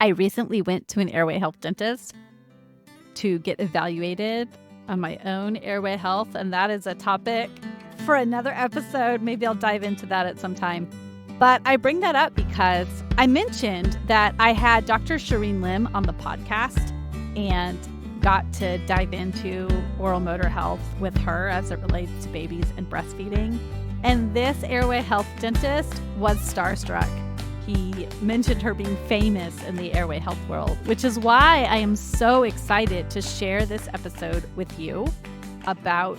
I recently went to an airway health dentist to get evaluated on my own airway health, and that is a topic for another episode. Maybe I'll dive into that at some time. But I bring that up because I mentioned that I had Dr. Shereen Lim on the podcast and got to dive into oral motor health with her as it relates to babies and breastfeeding. And this airway health dentist was starstruck. He mentioned her being famous in the airway health world, which is why I am so excited to share this episode with you about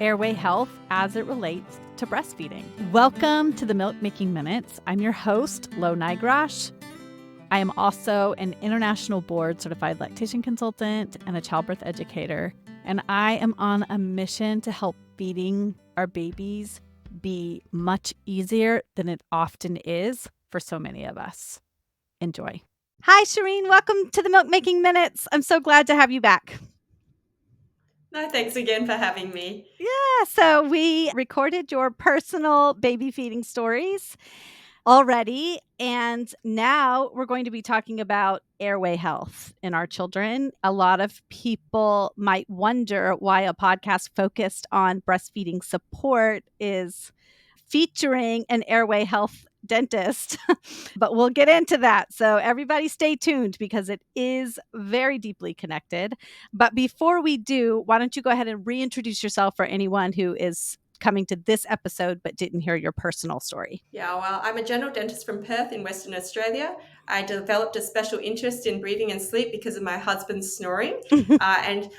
airway health as it relates to breastfeeding. Welcome to the Milk Making Minutes. I'm your host, Lo Nigrosh. I am also an international board certified lactation consultant and a childbirth educator, and I am on a mission to help feeding our babies be much easier than it often is for so many of us. Enjoy. Hi, Shereen. Welcome to the Milk Making Minutes. I'm so glad to have you back. No, thanks again for having me. Yeah, so we recorded your personal baby feeding stories already, and now we're going to be talking about airway health in our children. A lot of people might wonder why a podcast focused on breastfeeding support is featuring an airway health dentist, but we'll get into that. So everybody stay tuned because it is very deeply connected. But before we do, why don't you go ahead and reintroduce yourself for anyone who is coming to this episode but didn't hear your personal story. Yeah, well, I'm a general dentist from Perth in Western Australia. I developed a special interest in breathing and sleep because of my husband's snoring. And once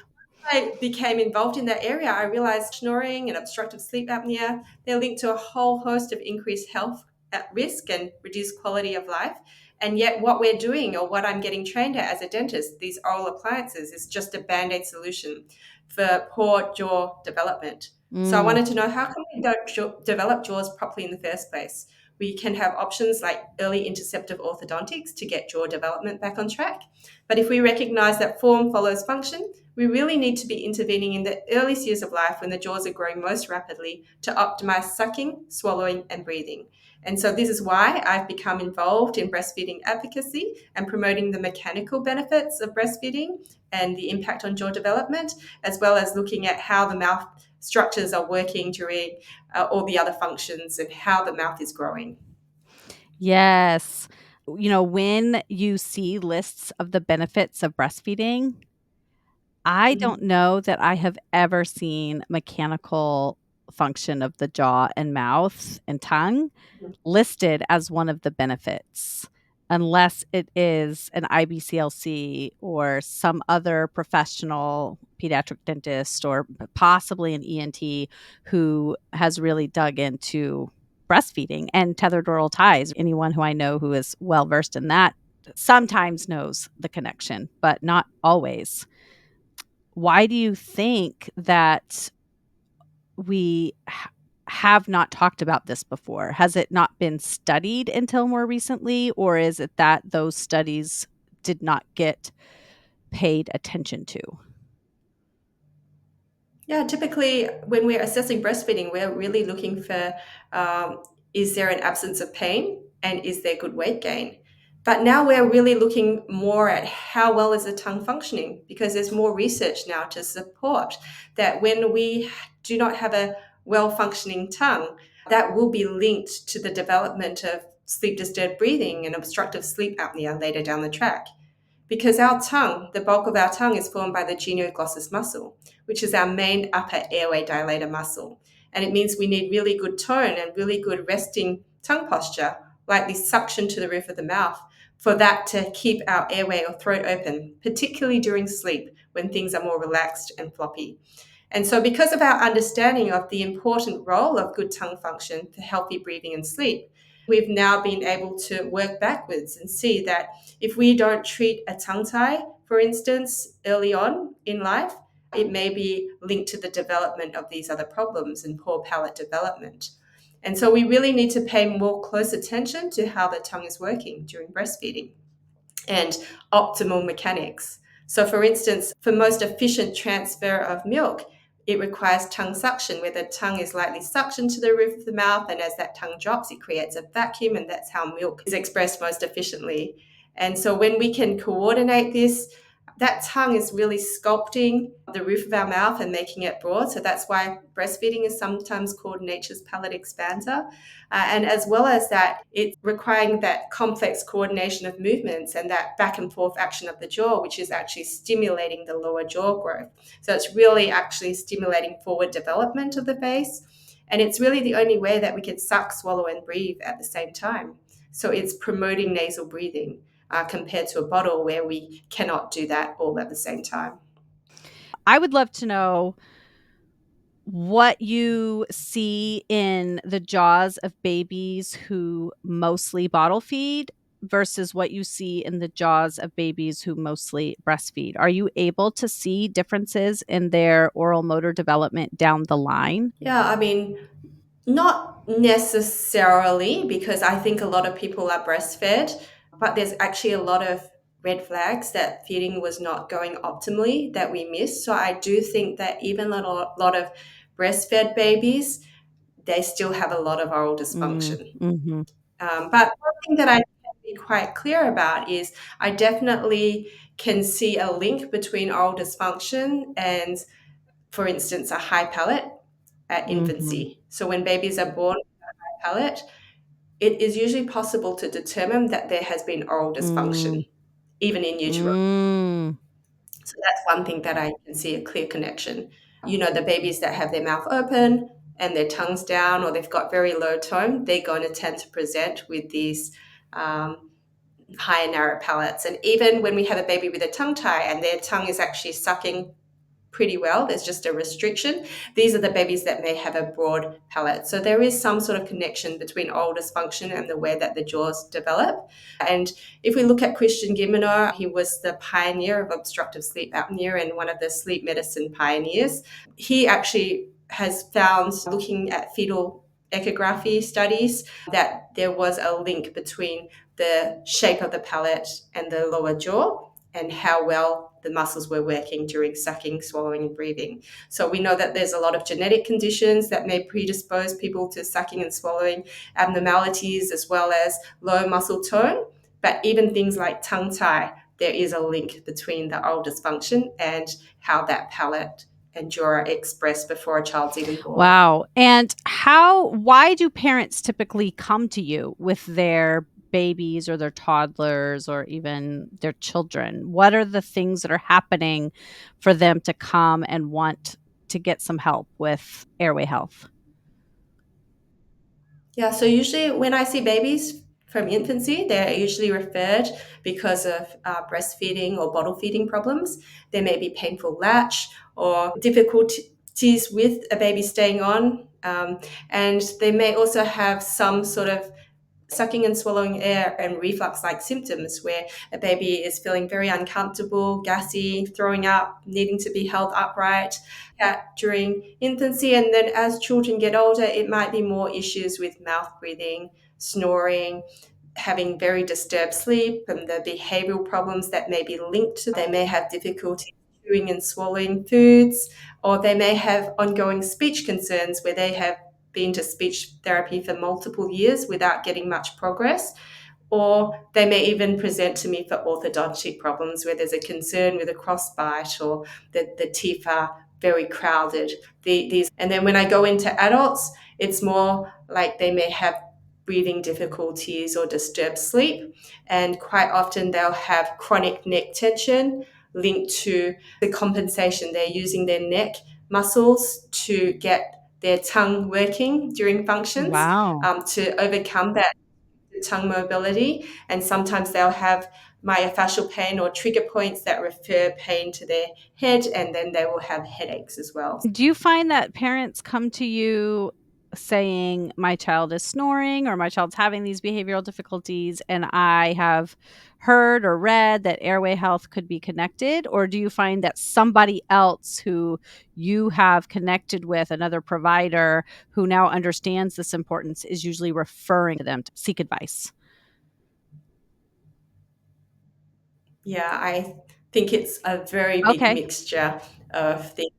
I became involved in that area, I realized snoring and obstructive sleep apnea, they're linked to a whole host of increased health at risk and reduced quality of life. And yet what we're doing, or what I'm getting trained at as a dentist, these oral appliances, is just a Band-Aid solution for poor jaw development. So I wanted to know, how can we develop jaws properly in the first place? We can have options like early interceptive orthodontics to get jaw development back on track. But if we recognize that form follows function, we really need to be intervening in the earliest years of life when the jaws are growing most rapidly to optimize sucking, swallowing, and breathing. And so this is why I've become involved in breastfeeding advocacy and promoting the mechanical benefits of breastfeeding and the impact on jaw development, as well as looking at how the mouth structures are working during all the other functions and how the mouth is growing. Yes. You know, when you see lists of the benefits of breastfeeding, I don't know that I have ever seen mechanical function of the jaw and mouth and tongue listed as one of the benefits, unless it is an IBCLC or some other professional pediatric dentist or possibly an ENT who has really dug into breastfeeding and tethered oral ties. Anyone who I know who is well versed in that sometimes knows the connection, but not always. Why do you think that we have not talked about this before? Has it not been studied until more recently, or is it that those studies did not get paid attention to? Yeah, typically when we're assessing breastfeeding, we're really looking for is there an absence of pain and is there good weight gain? But now we're really looking more at how well is the tongue functioning, because there's more research now to support that when we do not have a well functioning tongue, that will be linked to the development of sleep disturbed breathing and obstructive sleep apnea later down the track. Because our tongue, the bulk of our tongue is formed by the genioglossus muscle, which is our main upper airway dilator muscle. And it means we need really good tone and really good resting tongue posture, likely suction to the roof of the mouth, for that to keep our airway or throat open, particularly during sleep when things are more relaxed and floppy. And so because of our understanding of the important role of good tongue function for healthy breathing and sleep, we've now been able to work backwards and see that if we don't treat a tongue tie, for instance, early on in life, it may be linked to the development of these other problems and poor palate development. And so we really need to pay more close attention to how the tongue is working during breastfeeding and optimal mechanics. So for instance, for most efficient transfer of milk, it requires tongue suction, where the tongue is lightly suctioned to the roof of the mouth, and as that tongue drops, it creates a vacuum, and that's how milk is expressed most efficiently. And so when we can coordinate this, that tongue is really sculpting the roof of our mouth and making it broad. So that's why breastfeeding is sometimes called nature's palate expander. And as well as that, it's requiring that complex coordination of movements and that back and forth action of the jaw, which is actually stimulating the lower jaw growth. So it's really actually stimulating forward development of the face. And it's really the only way that we can suck, swallow, and breathe at the same time. So it's promoting nasal breathing compared to a bottle where we cannot do that all at the same time. I would love to know what you see in the jaws of babies who mostly bottle feed versus what you see in the jaws of babies who mostly breastfeed. Are you able to see differences in their oral motor development down the line? Yeah, I mean, not necessarily, because I think a lot of people are breastfed, but there's actually a lot of red flags that feeding was not going optimally that we missed. So I do think that even a lot of breastfed babies, they still have a lot of oral dysfunction. Mhm. But one thing that I can be quite clear about is I definitely can see a link between oral dysfunction and, for instance, a high palate at Mhm. infancy. So when babies are born with a high palate, it is usually possible to determine that there has been oral Mm. dysfunction, even in utero. Mm. So that's one thing that I can see a clear connection. You know, the babies that have their mouth open and their tongues down, or they've got very low tone, they're going to tend to present with these higher narrow palates. And even when we have a baby with a tongue tie and their tongue is actually sucking pretty well, there's just a restriction. These are the babies that may have a broad palate. So there is some sort of connection between oral dysfunction and the way that the jaws develop. And if we look at Christian Gimeno, he was the pioneer of obstructive sleep apnea and one of the sleep medicine pioneers. He actually has found, looking at fetal echography studies, that there was a link between the shape of the palate and the lower jaw and how well the muscles were working during sucking, swallowing, and breathing. So we know that there's a lot of genetic conditions that may predispose people to sucking and swallowing abnormalities, as well as low muscle tone. But even things like tongue tie, there is a link between the oral dysfunction and how that palate and jaw are expressed before a child's even born. Wow. And why do parents typically come to you with their babies or their toddlers or even their children? What are the things that are happening for them to come and want to get some help with airway health? Yeah, so usually when I see babies from infancy, they're usually referred because of breastfeeding or bottle feeding problems. There may be painful latch or difficulties with a baby staying on. And they may also have some sort of sucking and swallowing air and reflux like symptoms where a baby is feeling very uncomfortable, gassy, throwing up, needing to be held upright during infancy. And then as children get older, it might be more issues with mouth breathing, snoring, having very disturbed sleep, and the behavioral problems that may be linked to. They may have difficulty chewing and swallowing foods, or they may have ongoing speech concerns where they have been to speech therapy for multiple years without getting much progress. Or they may even present to me for orthodontic problems where there's a concern with a crossbite or the teeth are very crowded. And then when I go into adults, it's more like they may have breathing difficulties or disturbed sleep. And quite often they'll have chronic neck tension linked to the compensation. They're using their neck muscles to get their tongue working during functions Wow. to overcome that tongue mobility. And sometimes they'll have myofascial pain or trigger points that refer pain to their head, and then they will have headaches as well. Do you find that parents come to you saying, my child is snoring or my child's having these behavioral difficulties, and I have heard or read that airway health could be connected? Or do you find that somebody else who you have connected with, another provider who now understands this importance, is usually referring to them to seek advice? Yeah, I think it's a very big Okay. mixture of things.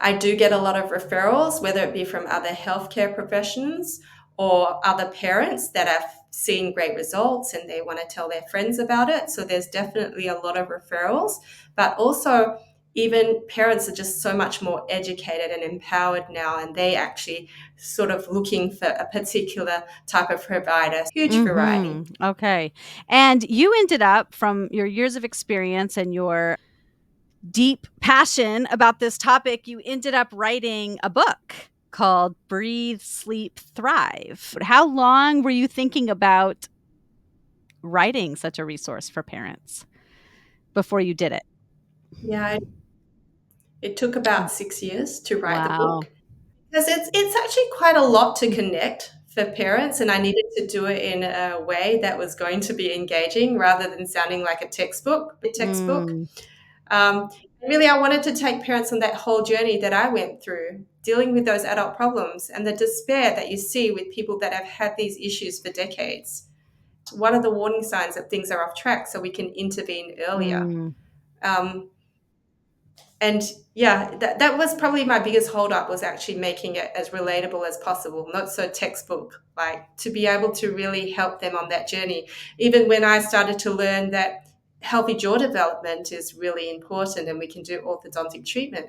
I do get a lot of referrals, whether it be from other healthcare professions or other parents that are seeing great results and they want to tell their friends about it. So there's definitely a lot of referrals, but also even parents are just so much more educated and empowered now, and they actually sort of looking for a particular type of provider. Huge variety. Okay. And you ended up, from your years of experience and your deep passion about this topic, you ended up writing a book called Breathe, Sleep, Thrive. How long were you thinking about writing such a resource for parents before you did it? Yeah, it took about 6 years to write the Wow. book because it's actually quite a lot to connect for parents, and I needed to do it in a way that was going to be engaging rather than sounding like a textbook. Mm, Um, really, I wanted to take parents on that whole journey that I went through, dealing with those adult problems and the despair that you see with people that have had these issues for decades. What are the warning signs that things are off track so we can intervene earlier? mm, Um, and yeah, that was probably my biggest holdup, was actually making it as relatable as possible, not so textbook, like to be able to really help them on that journey. Even when I started to learn that healthy jaw development is really important and we can do orthodontic treatment,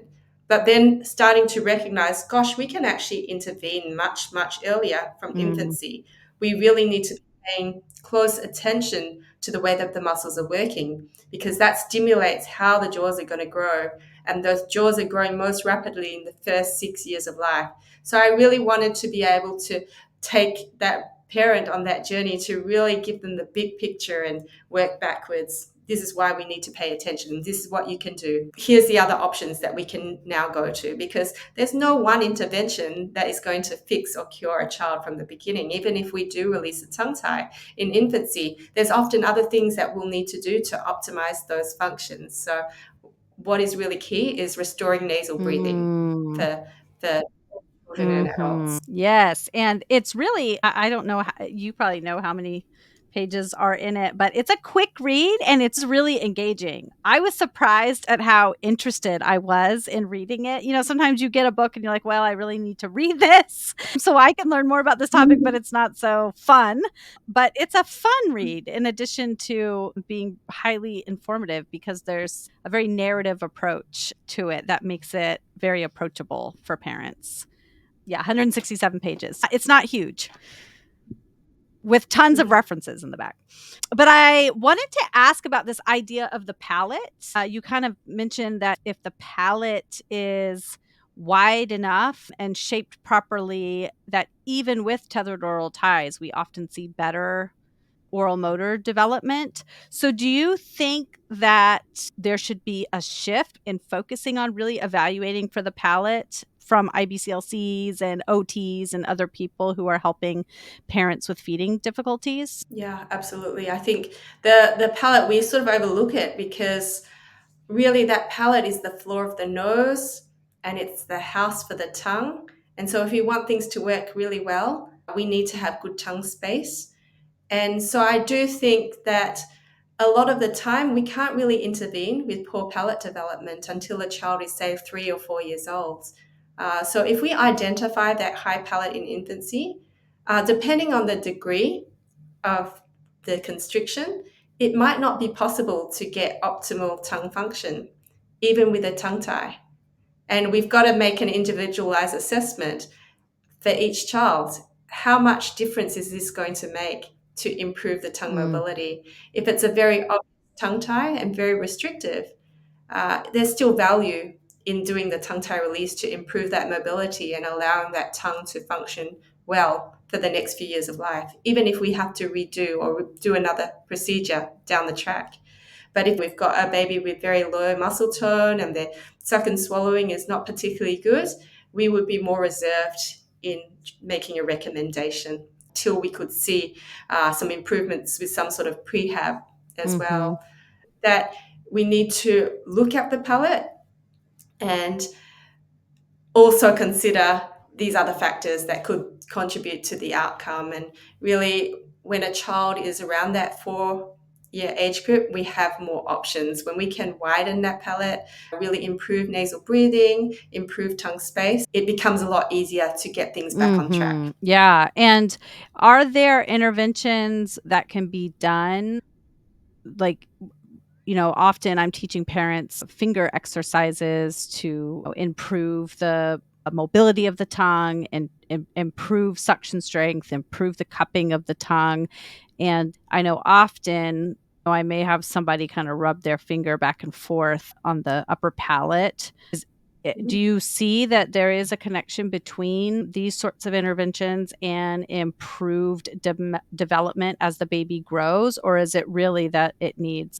but then starting to recognize, gosh, we can actually intervene much, much earlier from mm, infancy. We really need to be paying close attention to the way that the muscles are working, because that stimulates how the jaws are going to grow, and those jaws are growing most rapidly in the first 6 years of life. So I really wanted to be able to take that parent on that journey to really give them the big picture and work backwards. This is why we need to pay attention. This is what you can do. Here's the other options that we can now go to, because there's no one intervention that is going to fix or cure a child from the beginning. Even if we do release a tongue tie in infancy, there's often other things that we'll need to do to optimize those functions. So what is really key is restoring nasal breathing mm. for children and adults. Yes, and it's really, I don't know how, you probably know how many pages are in it, but it's a quick read and it's really engaging. I was surprised at how interested I was in reading it. You know, sometimes you get a book and you're like, well, I really need to read this so I can learn more about this topic, but it's not so fun. But it's a fun read in addition to being highly informative, because there's a very narrative approach to it that makes it very approachable for parents. Yeah, 167 pages. It's not huge, with tons of references in the back. But I wanted to ask about this idea of the palate. You kind of mentioned that if the palate is wide enough and shaped properly, that even with tethered oral ties, we often see better oral motor development. So do you think that there should be a shift in focusing on really evaluating for the palate from IBCLCs and OTs and other people who are helping parents with feeding difficulties? Yeah, absolutely. I think the palate, we sort of overlook it because really that palate is the floor of the nose and it's the house for the tongue. And so if you want things to work really well, we need to have good tongue space. And so I do think that a lot of the time we can't really intervene with poor palate development until a child is, say, 3 or 4 years old. So if we identify that high palate in infancy, depending on the degree of the constriction, it might not be possible to get optimal tongue function, even with a tongue tie. And we've got to make an individualized assessment for each child. How much difference is this going to make to improve the tongue Mm, mobility? If it's a very obvious tongue tie and very restrictive, there's still value in doing the tongue tie release to improve that mobility and allowing that tongue to function well for the next few years of life, even if we have to redo or do another procedure down the track. But if we've got a baby with very low muscle tone and their suck and swallowing is not particularly good, we would be more reserved in making a recommendation till we could see some improvements with some sort of prehab as mhm, well. That we need to look at the palate and also consider these other factors that could contribute to the outcome. And really, when a child is around that year age group, we have more options. When we can widen that palate, really improve nasal breathing, improve tongue space, it becomes a lot easier to get things back on track. Yeah. And are there interventions that can be done? Like, often I'm teaching parents finger exercises to improve the mobility of the tongue and improve suction strength, improve the cupping of the tongue. And I know often I may have somebody kind of rub their finger back and forth on the upper palate. Do you see that there is a connection between these sorts of interventions and improved development as the baby grows? Or is it really that it needs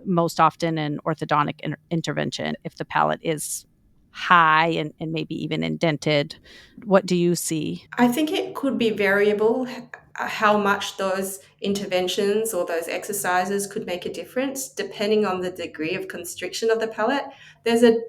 most often an orthodontic intervention if the palate is high and maybe even indented? What do you see? I think it could be variable how much those interventions or those exercises could make a difference depending on the degree of constriction of the palate. There's a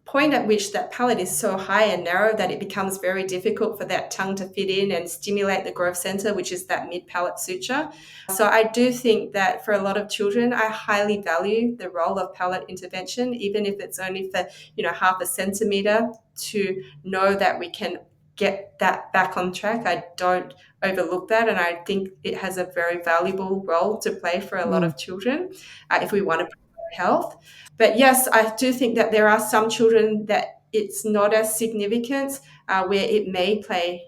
point at which that palate is so high and narrow that it becomes very difficult for that tongue to fit in and stimulate the growth center, which is that mid-palate suture. So I do think that for a lot of children, I highly value the role of palate intervention, even if it's only for, half a centimeter, to know that we can get that back on track. I don't overlook that, and I think it has a very valuable role to play for a lot of children if we want to promote health. But yes, I do think that there are some children that it's not as significant, where it may play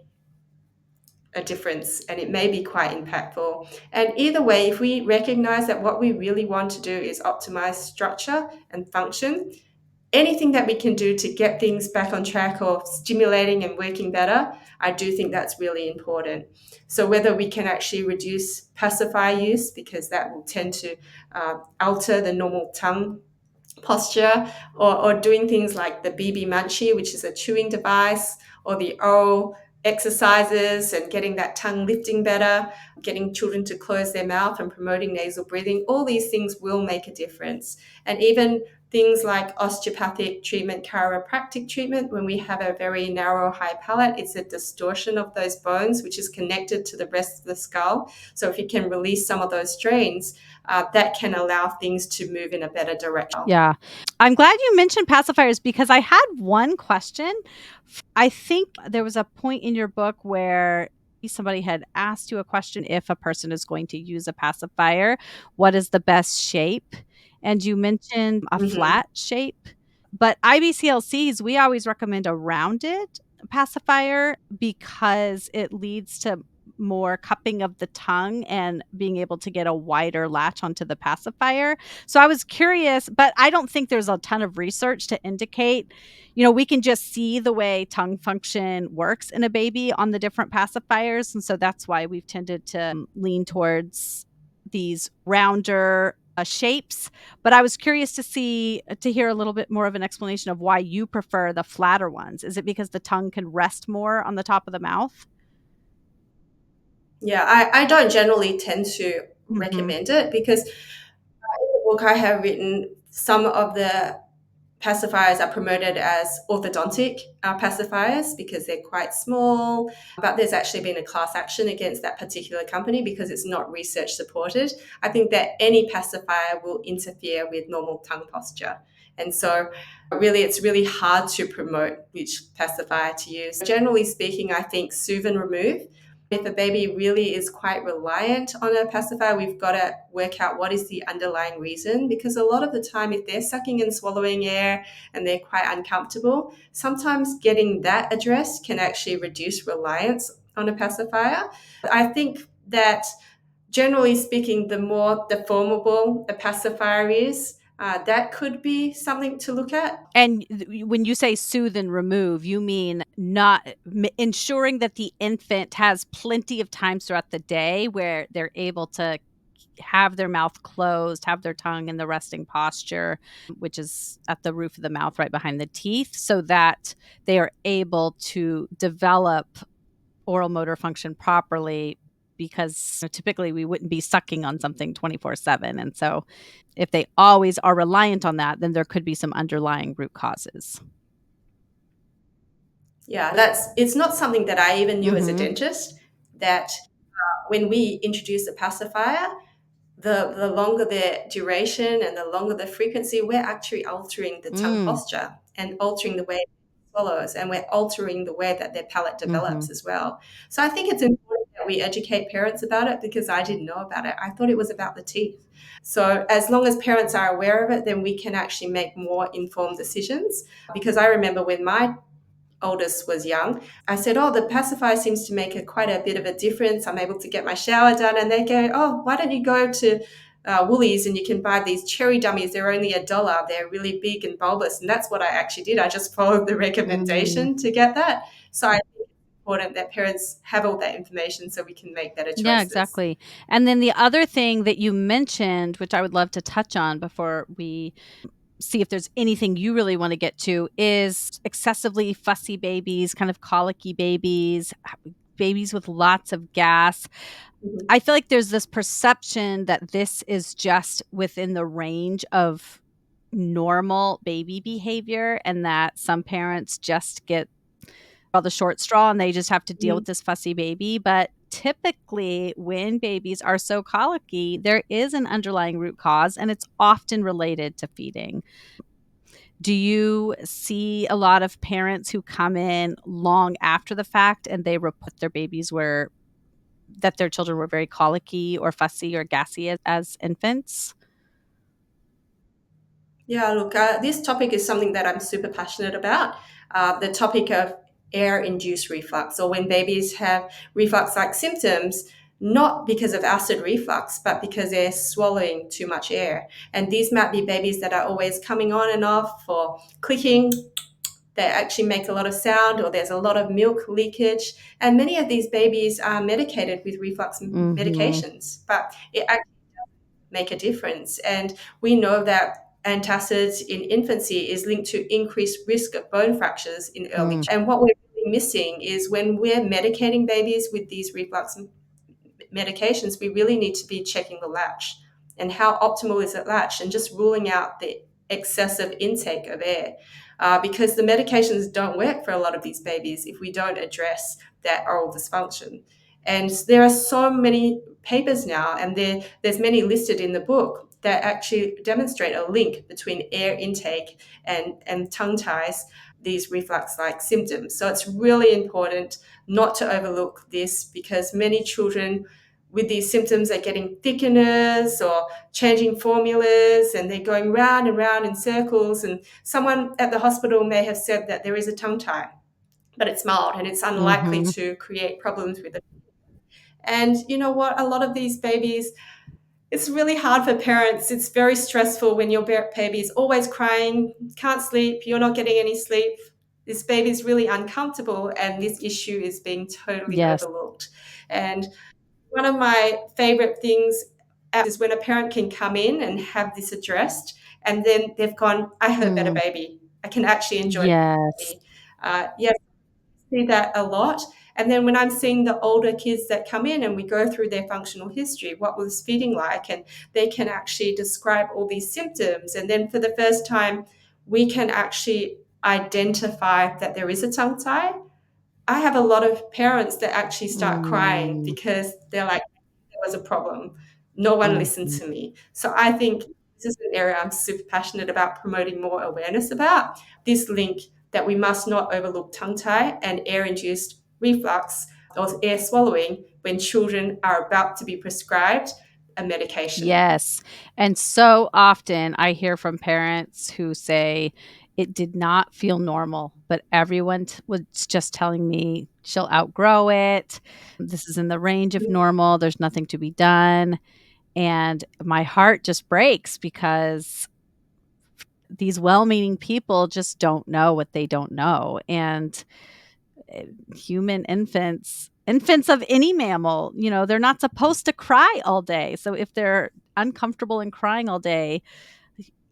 a difference and it may be quite impactful. And either way, if we recognize that what we really want to do is optimize structure and function, anything that we can do to get things back on track or stimulating and working better, I do think that's really important. So whether we can actually reduce pacifier use, because that will tend to alter the normal tongue posture, or doing things like the BB Munchie, which is a chewing device, or the oral exercises and getting that tongue lifting better, getting children to close their mouth and promoting nasal breathing, all these things will make a difference. And even things like osteopathic treatment, chiropractic treatment, when we have a very narrow high palate, it's a distortion of those bones, which is connected to the rest of the skull. So if you can release some of those strains, that can allow things to move in a better direction. Yeah. I'm glad you mentioned pacifiers because I had one question. I think there was a point in your book where somebody had asked you a question if a person is going to use a pacifier, what is the best shape? And you mentioned a Mm-hmm. flat shape. But IBCLCs, we always recommend a rounded pacifier because it leads to more cupping of the tongue and being able to get a wider latch onto the pacifier. So I was curious, but I don't think there's a ton of research to indicate, we can just see the way tongue function works in a baby on the different pacifiers. And so that's why we've tended to lean towards these rounder shapes. But I was curious to hear a little bit more of an explanation of why you prefer the flatter ones. Is it because the tongue can rest more on the top of the mouth? Yeah, I don't generally tend to Mm-hmm. recommend it because in the book I have written some of the pacifiers are promoted as orthodontic pacifiers because they're quite small, but there's actually been a class action against that particular company because it's not research supported. I think that any pacifier will interfere with normal tongue posture. And so really, it's really hard to promote which pacifier to use. Generally speaking, I think soothe and remove. If a baby really is quite reliant on a pacifier, we've got to work out what is the underlying reason, because a lot of the time, if they're sucking and swallowing air and they're quite uncomfortable, sometimes getting that addressed can actually reduce reliance on a pacifier. I think that generally speaking, the more deformable a pacifier is, that could be something to look at. And when you say soothe and remove, you mean not ensuring that the infant has plenty of times throughout the day where they're able to have their mouth closed, have their tongue in the resting posture, which is at the roof of the mouth right behind the teeth, so that they are able to develop oral motor function properly, because typically we wouldn't be sucking on something 24/7. And so if they always are reliant on that, then there could be some underlying root causes. Yeah, it's not something that I even knew as a Mhm. dentist, that when we introduce a pacifier, the longer the duration and the longer the frequency, we're actually altering the tongue Mm. posture and altering the way it swallows, and we're altering the way that their palate Mm-hmm. develops as well. So I think it's important that we educate parents about it, because I didn't know about it. I thought it was about the teeth. So as long as parents are aware of it, then we can actually make more informed decisions. Because I remember when my oldest was young, I said, "Oh, the pacifier seems to make quite a bit of a difference. I'm able to get my shower done." And they go, "Oh, why don't you go to Woolies and you can buy these cherry dummies? They're only $1. They're really big and bulbous." And that's what I actually did. I just followed the Mm. recommendation to get that. So I think it's important that parents have all that information so we can make better Yeah, choices. exactly. And then the other thing that you mentioned, which I would love to touch on before we see if there's anything you really want to get to, is excessively fussy babies, kind of colicky babies, babies with lots of gas. Mhm. I feel like there's this perception that this is just within the range of normal baby behavior, and that some parents just get all the short straw and they just have to deal Mhm. with this fussy baby. But typically, when babies are so colicky, there is an underlying root cause, and it's often related to feeding. Do you see a lot of parents who come in long after the fact and they report their babies were that their children were very colicky or fussy or gassy as infants? Yeah, look, this topic is something that I'm super passionate about. The topic of air induced reflux, or when babies have reflux like symptoms, not because of acid reflux, but because they're swallowing too much air. And these might be babies that are always coming on and off or clicking. They actually make a lot of sound, or there's a lot of milk leakage. And many of these babies are medicated with reflux Mhm. medications, but it make a difference. And we know that antacids in infancy is linked to increased risk of bone fractures in early Mm. childhood. And what we're really missing is when we're medicating babies with these reflux medications, we really need to be checking the latch and how optimal is that latch, and just ruling out the excessive intake of air, because the medications don't work for a lot of these babies if we don't address that oral dysfunction. And there are so many papers now, and there's many listed in the book that actually demonstrate a link between air intake and tongue ties, these reflux like symptoms. So it's really important not to overlook this, because many children with these symptoms are getting thickeners or changing formulas, and they're going round and round in circles. And someone at the hospital may have said that there is a tongue tie, but it's mild and it's unlikely Mhm. to create problems with it. And you know what? A lot of these babies, it's really hard for parents. It's very stressful when your baby is always crying, can't sleep, you're not getting any sleep. This baby is really uncomfortable, and this issue is being totally Yes. overlooked. And one of my favorite things is when a parent can come in and have this addressed, and then they've gone, "I have a better Mm. baby. I can actually enjoy my Yes. baby." Yes, I see that a lot. And then when I'm seeing the older kids that come in and we go through their functional history, what was feeding like, and they can actually describe all these symptoms. And then for the first time, we can actually identify that there is a tongue tie. I have a lot of parents that actually start crying Mm. because they're like, there was a problem. No one listened Mhm. to me. So I think this is an area I'm super passionate about promoting more awareness about, this link that we must not overlook tongue tie and air induced reflux or air swallowing when children are about to be prescribed a medication. Yes, and so often I hear from parents who say, "It did not feel normal, but everyone was just telling me she'll outgrow it. This is in the range of normal. There's nothing to be done." And my heart just breaks because these well-meaning people just don't know what they don't know, and human infants of any mammal, they're not supposed to cry all day. So if they're uncomfortable and crying all day,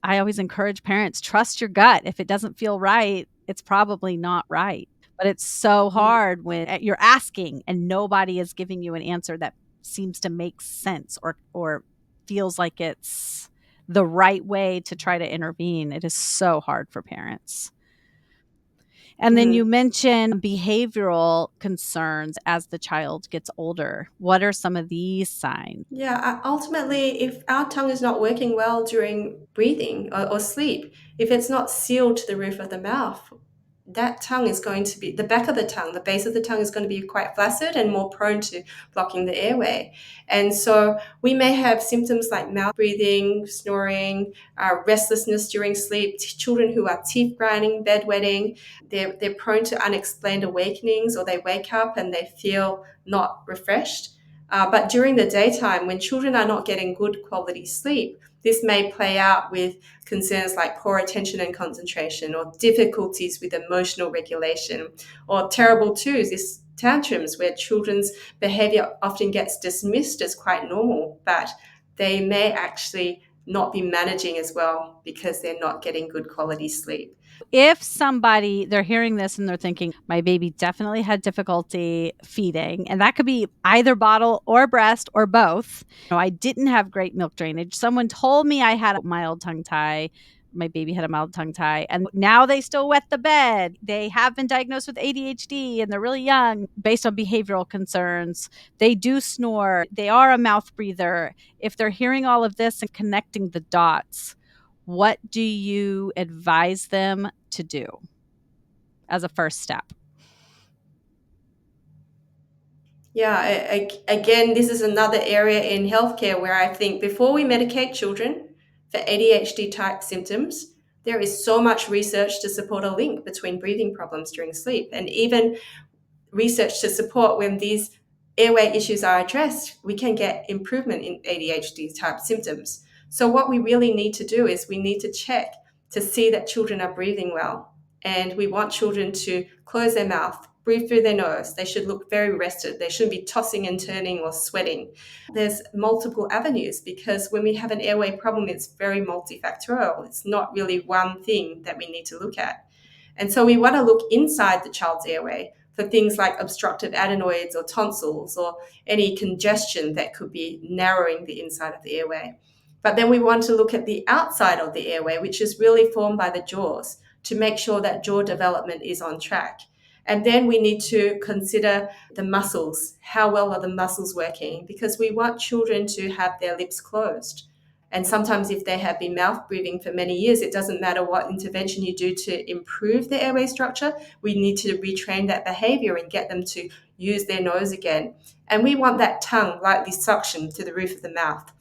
I always encourage parents, trust your gut. If it doesn't feel right, it's probably not right. But it's so hard when you're asking and nobody is giving you an answer that seems to make sense or feels like it's the right way to try to intervene. It is so hard for parents. And then you Mhm. mentioned behavioral concerns as the child gets older. What are some of these signs? Yeah, ultimately, if our tongue is not working well during breathing or sleep, if it's not sealed to the roof of the mouth, that tongue is going to be the back of the tongue, the base of the tongue is going to be quite flaccid and more prone to blocking the airway. And so we may have symptoms like mouth breathing, snoring, restlessness during sleep, children who are teeth grinding, bedwetting. They're prone to unexplained awakenings, or they wake up and they feel not refreshed. But during the daytime, when children are not getting good quality sleep, this may play out with concerns like poor attention and concentration, or difficulties with emotional regulation, or terrible twos, this tantrums where children's behavior often gets dismissed as quite normal, but they may actually not be managing as well because they're not getting good quality sleep. If somebody they're hearing this and they're thinking, my baby definitely had difficulty feeding, and that could be either bottle or breast or both. I didn't have great milk drainage. Someone told me I had a mild tongue tie. My baby had a mild tongue tie, and now they still wet the bed. They have been diagnosed with ADHD and they're really young based on behavioral concerns. They do snore. They are a mouth breather. If they're hearing all of this and connecting the dots, what do you advise them to do as a first step? Yeah, again, this is another area in healthcare where I think before we medicate children for ADHD type symptoms, there is so much research to support a link between breathing problems during sleep, and even research to support when these airway issues are addressed, we can get improvement in ADHD type symptoms. So, what we really need to do is we need to check to see that children are breathing well. And we want children to close their mouth, breathe through their nose. They should look very rested. They shouldn't be tossing and turning or sweating. There's multiple avenues because when we have an airway problem, it's very multifactorial. It's not really one thing that we need to look at. And so we want to look inside the child's airway for things like obstructive adenoids or tonsils or any congestion that could be narrowing the inside of the airway. But then we want to look at the outside of the airway, which is really formed by the jaws, to make sure that jaw development is on track. And then we need to consider the muscles. How well are the muscles working? Because we want children to have their lips closed. And sometimes, if they have been mouth breathing for many years, it doesn't matter what intervention you do to improve the airway structure. We need to retrain that behavior and get them to use their nose again. And we want that tongue lightly suctioned to the roof of the mouth.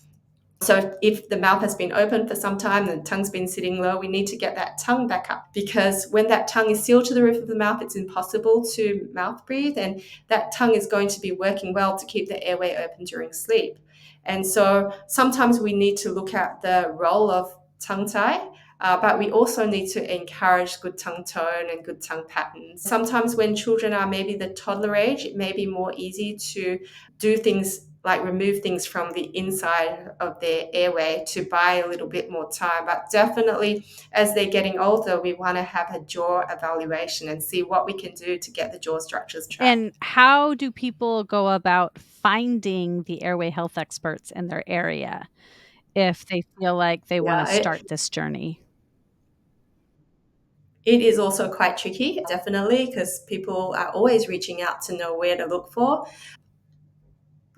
So if the mouth has been open for some time, the tongue's been sitting low, we need to get that tongue back up, because when that tongue is sealed to the roof of the mouth, it's impossible to mouth breathe, and that tongue is going to be working well to keep the airway open during sleep. And so sometimes we need to look at the role of tongue tie, but we also need to encourage good tongue tone and good tongue patterns. Sometimes when children are maybe the toddler age, it may be more easy to do things like remove things from the inside of their airway to buy a little bit more time. But definitely, as they're getting older, we want to have a jaw evaluation and see what we can do to get the jaw structures track. And how do people go about finding the airway health experts in their area if they feel like they want to Yeah, start this journey? it is also quite tricky, definitely, because people are always reaching out to know where to look for.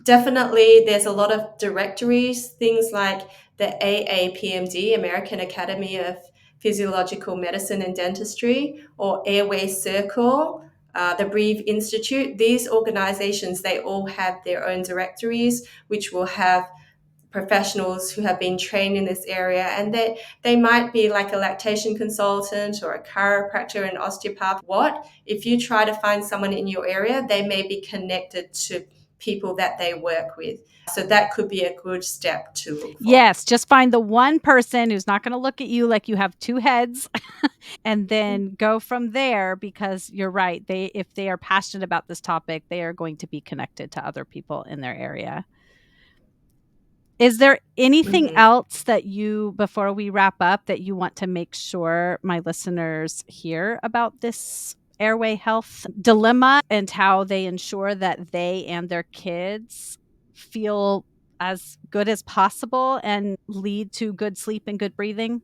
Definitely, there's a lot of directories, things like the AAPMD, American Academy of Physiological Medicine and Dentistry, or Airway Circle, the Breathe Institute. These organizations, they all have their own directories, which will have professionals who have been trained in this area, and they might be like a lactation consultant or a chiropractor, an osteopath. What if you try to find someone in your area, they may be connected to people that they work with, so that could be a good step to look for. Yes, just find the one person who's not going to look at you like you have two heads and then go from there, because you're right. If they are passionate about this topic, they are going to be connected to other people in their area. Is there anything Mhm. else that you, before we wrap up, that you want to make sure my listeners hear about this airway health dilemma and how they ensure that they and their kids feel as good as possible and lead to good sleep and good breathing?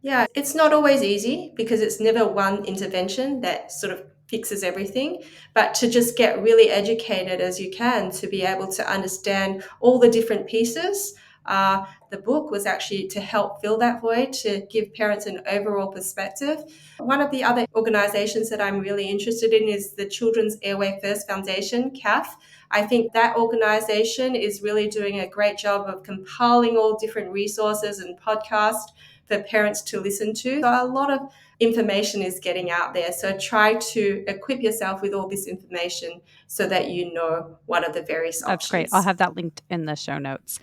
Yeah, it's not always easy because it's never one intervention that sort of fixes everything, but to just get really educated as you can to be able to understand all the different pieces. The book was actually to help fill that void, to give parents an overall perspective. One of the other organizations that I'm really interested in is the Children's Airway First Foundation, CAF. I think that organization is really doing a great job of compiling all different resources and podcasts for parents to listen to. So a lot of information is getting out there. So try to equip yourself with all this information so that you know what are the various That's great. I'll options. have that linked in the show notes.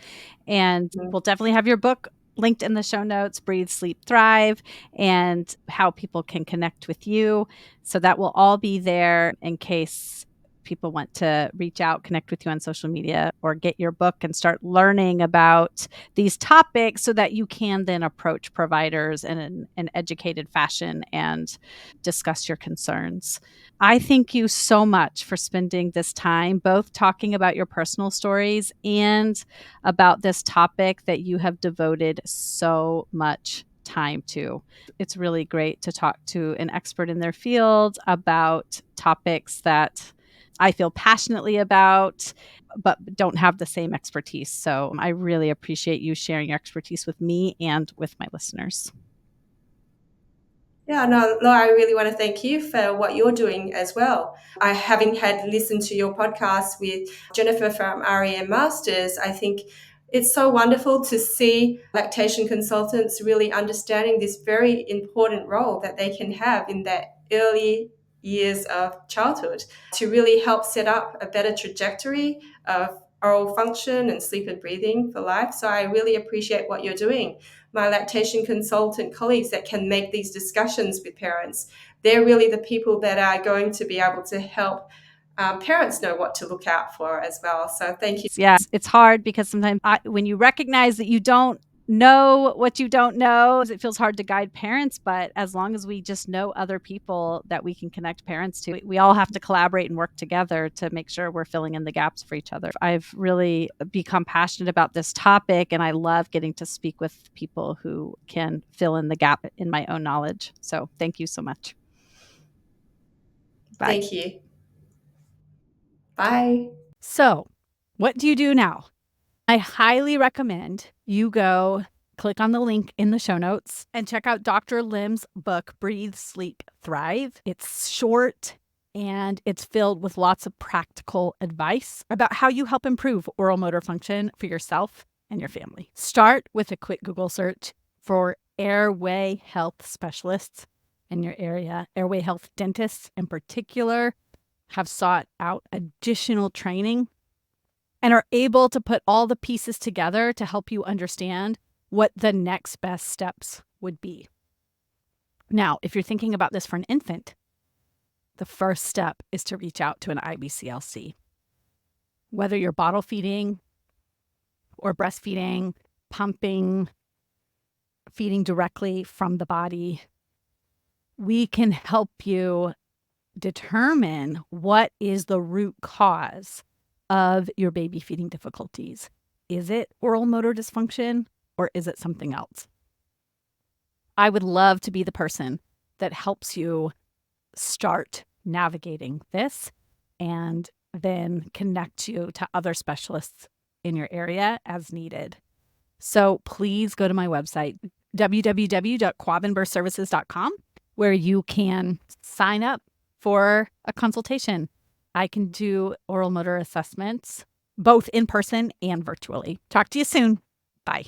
And Mhm. we'll definitely have your book linked in the show notes, Breathe, Sleep, Thrive, and how people can connect with you. So that will all be there in case people want to reach out, connect with you on social media, or get your book and start learning about these topics so that you can then approach providers in an educated fashion and discuss your concerns. I thank you so much for spending this time, both talking about your personal stories and about this topic that you have devoted so much time to. It's really great to talk to an expert in their field about topics that I feel passionately about, but don't have the same expertise. So I really appreciate you sharing your expertise with me and with my listeners. Yeah, no, Laura, I really want to thank you for what you're doing as well. I having had listened to your podcast with Jennifer from REM Masters, I think it's so wonderful to see lactation consultants really understanding this very important role that they can have in that early years of childhood to really help set up a better trajectory of oral function and sleep and breathing for life. So I really appreciate what you're doing. My lactation consultant colleagues that can make these discussions with parents, they're really the people that are going to be able to help parents know what to look out for as well. So thank you. Yeah, it's hard because sometimes when you recognize that you don't know what you don't know, it feels hard to guide parents. But as long as we just know other people that we can connect parents to, we all have to collaborate and work together to make sure we're filling in the gaps for each other. I've really become passionate about this topic, and I love getting to speak with people who can fill in the gap in my own knowledge. So thank you so much. Bye. Thank you. Bye. So, what do you do now? I highly recommend you go click on the link in the show notes and check out Dr. Lim's book, Breathe, Sleep, Thrive. It's short and it's filled with lots of practical advice about how you help improve oral motor function for yourself and your family. Start with a quick Google search for airway health specialists in your area. Airway health dentists, in particular, have sought out additional training and are able to put all the pieces together to help you understand what the next best steps would be. Now, if you're thinking about this for an infant, the first step is to reach out to an IBCLC. Whether you're bottle feeding or breastfeeding, pumping, feeding directly from the body, we can help you determine what is the root cause of your baby feeding difficulties. Is it oral motor dysfunction or is it something else? I would love to be the person that helps you start navigating this and then connect you to other specialists in your area as needed. So please go to my website, www.quavinbirthservices.com, where you can sign up for a consultation. I can do oral motor assessments, both in person and virtually. Talk to you soon. Bye.